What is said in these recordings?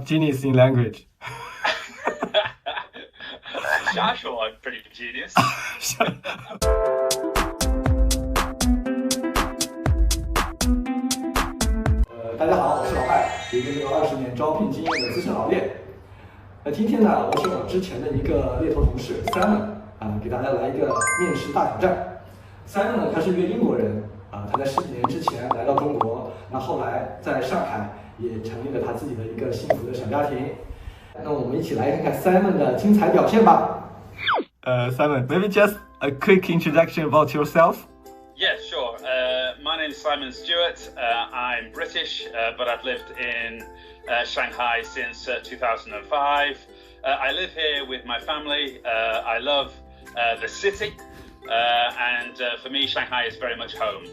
Genius in language. 瞎说 I'm pretty genius. 大家好，我是老艾，一个有20年招聘经验的资深老猎。今天呢，我请我之前的一个猎头同事 Simon 给大家来一个面试大挑战。Simon 呢，他是一个英国人他在10几年之前来到中国，那后来在上海也成立了他自己的一个幸福的小家庭。那我们一起来看看 Simon 的精彩表现吧。Simon, maybe just a quick introduction about yourself. Yeah, sure. My name's Simon Stewart. I'm British, but I've lived in Shanghai since 2005. I live here with my family. I love the city, and for me, Shanghai is very much home.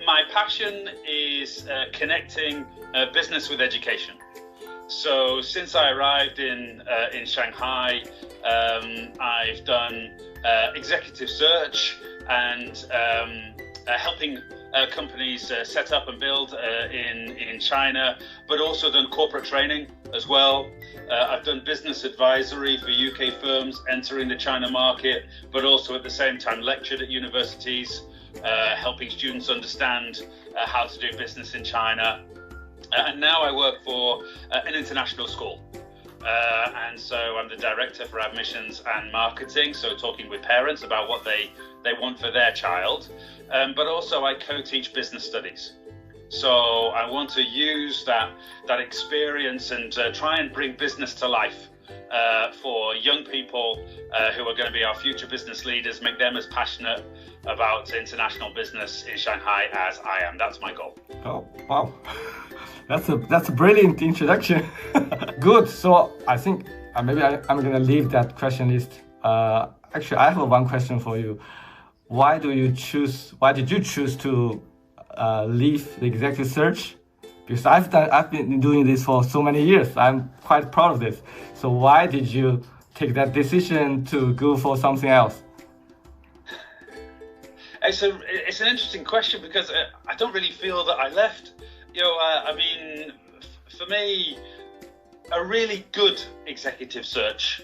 My passion is connecting business with education. So since I arrived in Shanghai, I've done executive search and helping companies set up and build in China, but also done corporate training as well. I've done business advisory for UK firms entering the China market, but also at the same time lectured at universities, helping students understand how to do business in China. And now I work for an international school. And so I'm the director for admissions and marketing, so talking with parents about what they want for their child. But also I co-teach business studies. So I want to use that experience and try and bring business to life for young people who are going to be our future business leaders, make them as passionate about international business in Shanghai as I am. That's my goal. Oh, wow. That's a brilliant introduction. Good. So I think maybe I'm gonna leave that question list. Actually, I have one question for you. Why did you choose to leave the executive search? Because I've been doing this for so many years. I'm quite proud of this. So why did you take that decision to go for something else? It's an interesting question because I don't really feel that I left. I mean, for me, a really good executive search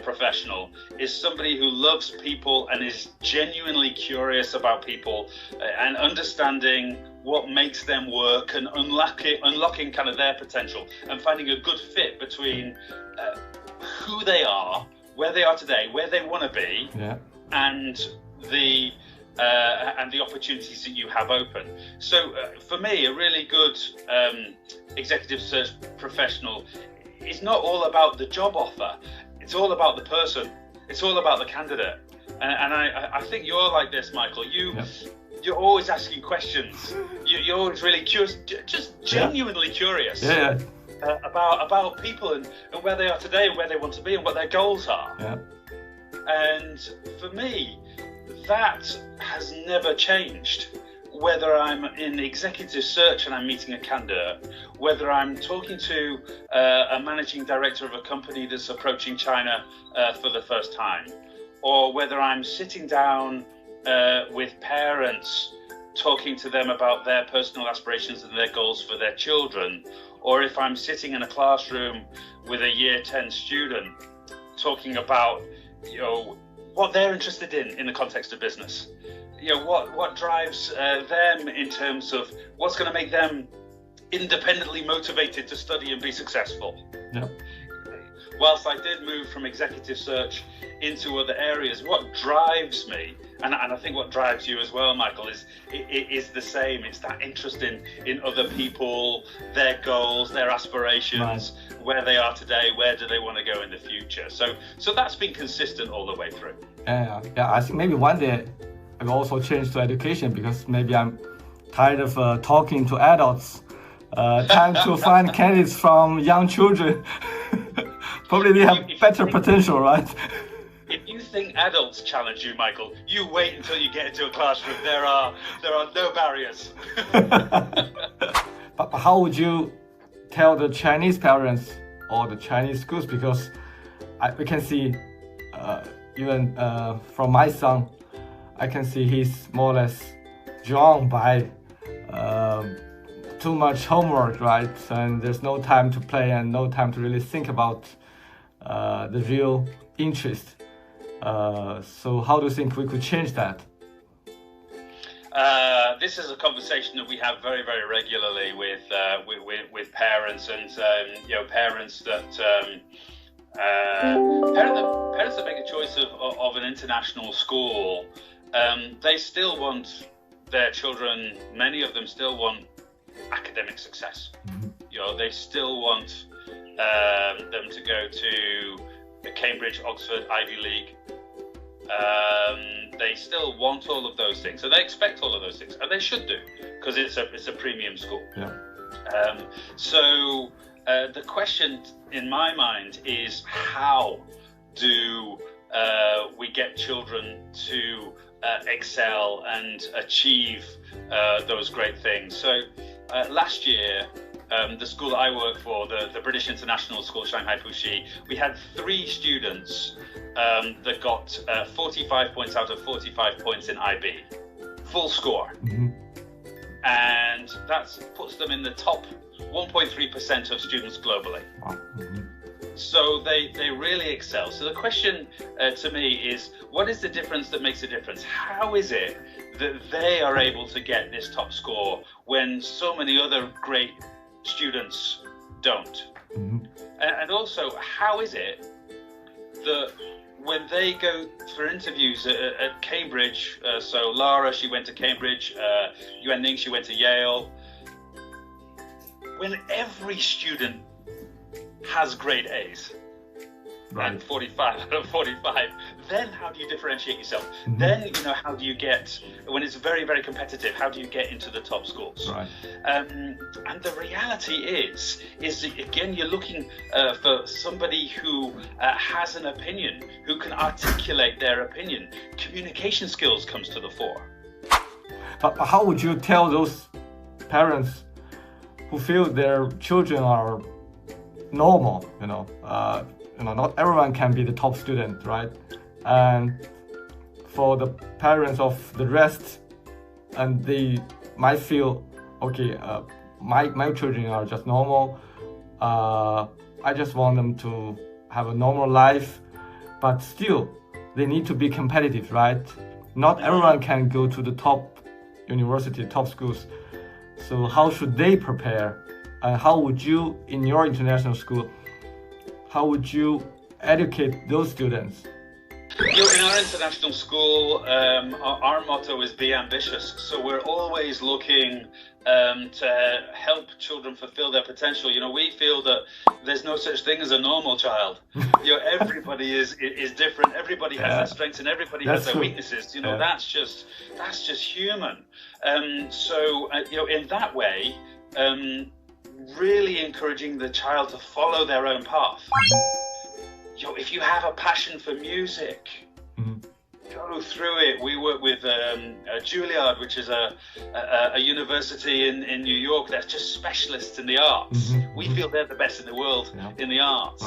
professional is somebody who loves people and is genuinely curious about people and understanding what makes them work and unlocking kind of their potential and finding a good fit between who they are, where they are today, where they want to be, and the opportunities that you have open. So for me, a really good executive search professional is not all about the job offer. It's all about the person. It's all about the candidate. And I think you're like this, Michael. You're always asking questions. You're always really curious, just genuinely curious about people and where they are today, where they want to be, and what their goals are. And for me, that has never changed. Whether I'm in the executive search and I'm meeting a candidate, whether I'm talking to a managing director of a company that's approaching China for the first time, or whether I'm sitting down with parents talking to them about their personal aspirations and their goals for their children, or if I'm sitting in a classroom with a year 10 student talking about what they're interested in the context of business. What drives them in terms of what's going to make them independently motivated to study and be successful. Whilst I did move from executive search into other areas, what drives me, and I think what drives you as well, Michael, is the same. It's that interest in other people, their goals, their aspirations, where they are today, where do they want to go in the future. So that's been consistent all the way through. Yeah. I think maybe one day I will also change to education because maybe I'm tired of talking to adults. Time to find candidates from young children. Probably they have better potential, right? If you think adults challenge you, Michael, you wait until you get into a classroom. There are no barriers. But how would you tell the Chinese parents or the Chinese schools? Because we can see, even from my son, I can see he's more or less drawn by too much homework, right? And there's no time to play and no time to really think about the real interest. So how do you think we could change that? This is a conversation that we have very, very regularly with parents, and parents that make a choice of an international school. They still want their children. Many of them still want academic success. They still want them to go to Cambridge, Oxford, Ivy League. They still want all of those things, so they expect all of those things, and they should do, because it's a premium school. So the question in my mind is, how do we get children to excel and achieve those great things? So last year, the school that I work for, the British International School, Shanghai Puxi, we had 3 students that got 45 points out of 45 points in IB, full score. And that puts them in the top 1.3% of students globally. So they really excel. So the question to me is, what is the difference that makes a difference? How is it that they are able to get this top score when so many other great students don't? And also, how is it that when they go for interviews at Cambridge, so Lara, she went to Cambridge, Yuan Ning, she went to Yale, when every student has grade A's, and 45 out of 45, then how do you differentiate yourself? Then, how do you get, when it's very, very competitive, how do you get into the top schools? And the reality is that, again, you're looking for somebody who has an opinion, who can articulate their opinion. Communication skills comes to the fore. But how would you tell those parents who feel their children are normal, not everyone can be the top student, right? And for the parents of the rest, and they might feel, okay, my children are just normal. I just want them to have a normal life, but still they need to be competitive, right? Not everyone can go to the top university, top schools. So how should they prepare? And how would you, in your international school, how would you educate those students? In our international school, our motto is be ambitious. So we're always looking to help children fulfill their potential. We feel that there's no such thing as a normal child. Everybody is different. Everybody has their strengths and everybody has their weaknesses. That's just human. So in that way, really encouraging the child to follow their own path. If you have a passion for music, go through it. We work with Juilliard, which is a university in New York that's just specialists in the arts. We feel they're the best in the world in the arts.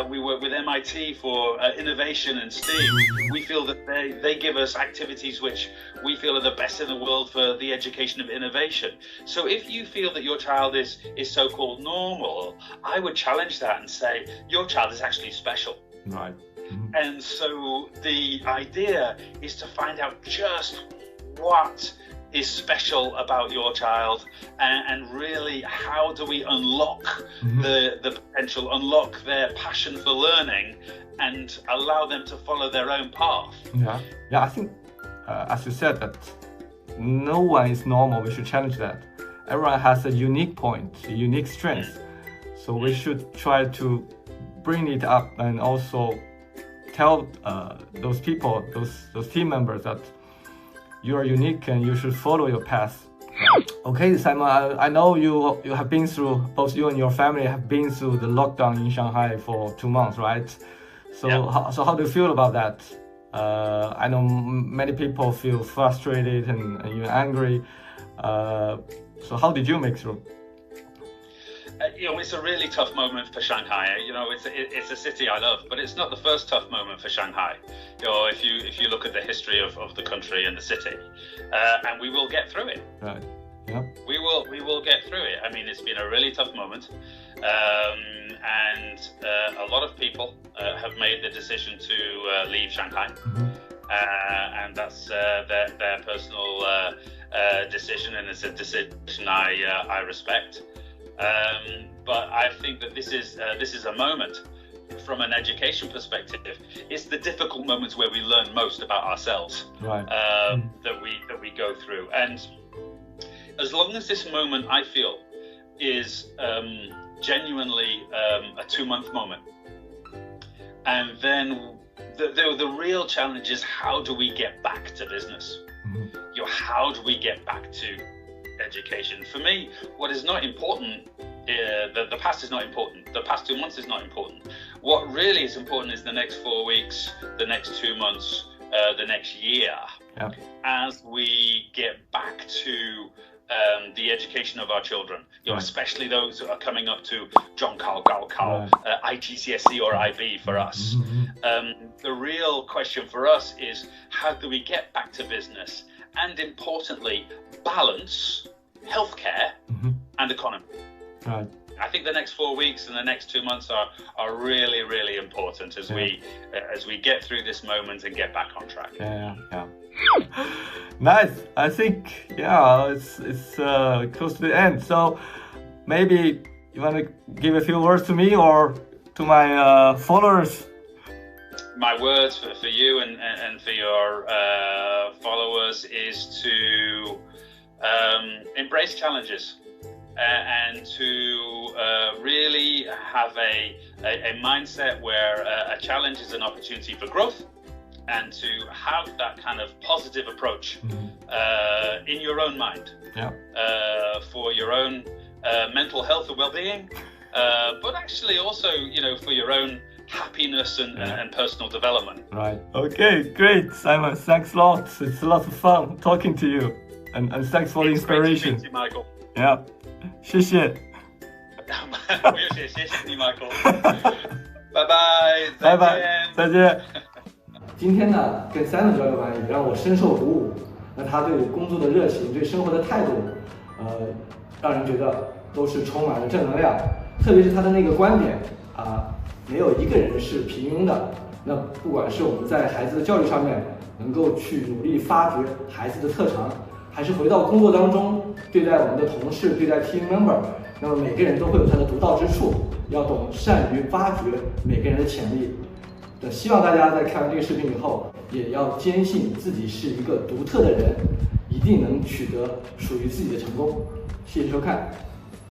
We work with MIT for innovation and STEAM. We feel that they give us activities which we feel are the best in the world for the education of innovation. So if you feel that your child is so-called normal, I would challenge that and say, your child is actually special. And so the idea is to find out just what is special about your child, and really how do we unlock the potential, unlock their passion for learning, and allow them to follow their own path. I think as you said, that no one is normal. We should challenge that. Everyone has a unique point, a unique strength. So we should try to bring it up and also tell those people, those team members, that you are unique and you should follow your path. Okay, Simon, I know you have been through, both you and your family have been through the lockdown in Shanghai for 2 months, right? So how do you feel about that? I know many people feel frustrated and even angry. So how did you make through? It's a really tough moment for Shanghai. It's a city I love, but it's not the first tough moment for Shanghai. If you look at the history of the country and the city, and we will get through it. Yeah. We will get through it. I mean, it's been a really tough moment, and a lot of people have made the decision to leave Shanghai, and that's their personal decision, and it's a decision I respect. But I think that this is a moment. From an education perspective, it's the difficult moments where we learn most about ourselves, right. that we go through. And as long as this moment, I feel, is genuinely a 2-month moment, and then the real challenge is, how do we get back to business? How do we get back to education? For me, what is not important, the past is not important. The past 2 months is not important. What really is important is the next 4 weeks, the next 2 months, the next year, as we get back to the education of our children, especially those who are coming up to Zhongkao, Gaokao, IGCSE or IB for us. The real question for us is, how do we get back to business, and importantly, balance healthcare and economy? Right. I think the next 4 weeks and the next 2 months are really, really important as we get through this moment and get back on track. Yeah. Nice. I think it's close to the end. So maybe you want to give a few words to me or to my followers. My words for you and for your followers is to embrace challenges. And to really have a mindset where a challenge is an opportunity for growth, and to have that kind of positive approach in your own mind, for your own mental health and well-being, but actually also, for your own happiness and personal development. Right. Okay, great, Simon. Thanks a lot. It's a lot of fun talking to you, and thanks for the inspiration. Great to meet you, Michael. Yeah. 谢谢。我也谢谢你 ，Michael。拜拜，拜拜，再见。今天呢，跟Simon交流完，也让我深受鼓舞。那他对工作的热情，对生活的态度，让人觉得都是充满了正能量。特别是他的那个观点没有一个人是平庸的。那不管是我们在孩子的教育上面，能够去努力发掘孩子的特长，还是回到工作当中对待我们的同事，对待 team member， 那么每个人都会有他的独到之处，要懂善于挖掘每个人的潜力。希望大家在看完这个视频以后，也要坚信自己是一个独特的人，一定能取得属于自己的成功。谢谢收看。